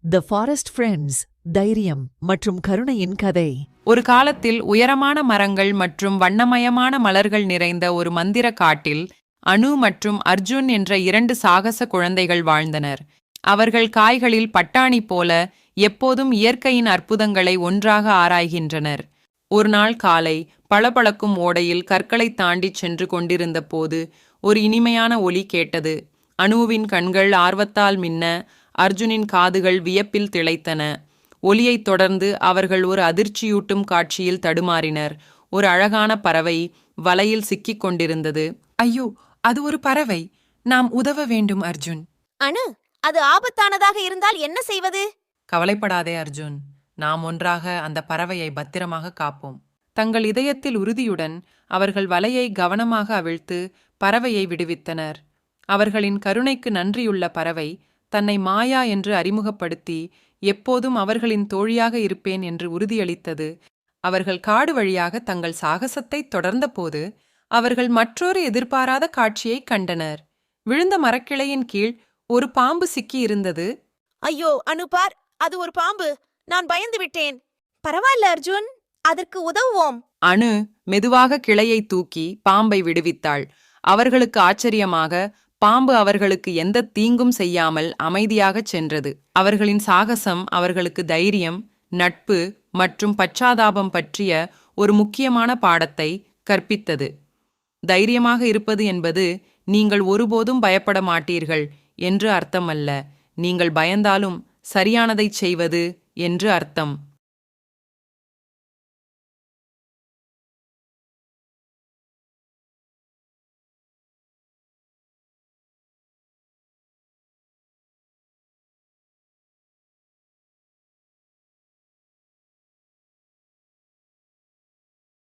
தி forest friends, தைரியம் மற்றும் கருணையின் கதை. ஒரு காலத்தில் உயரமான மரங்கள் மற்றும் வண்ணமயமான மலர்கள் நிறைந்த ஒரு மந்திர காட்டில் அனு மற்றும் அர்ஜுன் என்ற 2 சாகச குழந்தைகள் வாழ்ந்தனர். அவர்கள் காய்களில் பட்டாணி போல எப்போதும் இயற்கையின் அற்புதங்களை ஒன்றாக ஆராய்கின்றனர். ஒரு நாள் காலை பளபளக்கும் ஓடையில் கற்களை தாண்டிச் சென்று கொண்டிருந்த போது ஒரு இனிமையான ஒலி கேட்டது. அனுவின் கண்கள் ஆர்வத்தால் மின்ன, அர்ஜுனின் காதுகள் வியப்பில் திளைத்தன. ஒலியைத் தொடர்ந்து அவர்கள் ஒரு அதிர்ச்சியூட்டும் காட்சியில் தடுமாறினர். ஒரு அழகான பறவை வலையில் சிக்கிக் கொண்டிருந்தது. ஐயோ, அது ஒரு பறவை! நாம் உதவ வேண்டும் அர்ஜுன். அனு, அது ஆபத்தானதாக இருந்தால் என்ன செய்வது? கவலைப்படாதே அர்ஜுன், நாம் ஒன்றாக அந்த பறவையை பத்திரமாக காப்போம். தங்கள் இதயத்தில் உறுதியுடன் அவர்கள் வலையை கவனமாக அவிழ்த்து பறவையை விடுவித்தனர். அவர்களின் கருணைக்கு நன்றியுள்ள பறவை தன்னை மாயா என்று அறிமுகப்படுத்தி எப்போதும் அவர்களின் தோழியாக இருப்பேன் என்று உறுதியளித்தது. அவர்கள் காடு வழியாக தங்கள் சாகசத்தை தொடர்ந்தபோது அவர்கள் மற்றொரு எதிர்பாராத காட்சியை கண்டனர். விழுந்த மரக்கிளையின் கீழ் ஒரு பாம்பு சிக்கி இருந்தது. ஐயோ அனு, பார், அது ஒரு பாம்பு! நான் பயந்து விட்டேன். பரவாயில்ல அர்ஜுன், அதற்கு உதவுவோம். அனு மெதுவாக கிளையை தூக்கி பாம்பை விடுவித்தாள். அவர்களுக்கு ஆச்சரியமாக பாம்பு அவர்களுக்கு எந்த தீங்கும் செய்யாமல் அமைதியாகச் சென்றது. அவர்களின் சாகசம் அவர்களுக்கு தைரியம், நட்பு மற்றும் பச்சாதாபம் பற்றிய ஒரு முக்கியமான பாடத்தை கற்பித்தது. தைரியமாக இருப்பது என்பது நீங்கள் ஒருபோதும் பயப்பட மாட்டீர்கள் என்று அர்த்தமல்ல, நீங்கள் பயந்தாலும் சரியானதைச் செய்வது என்று அர்த்தம்.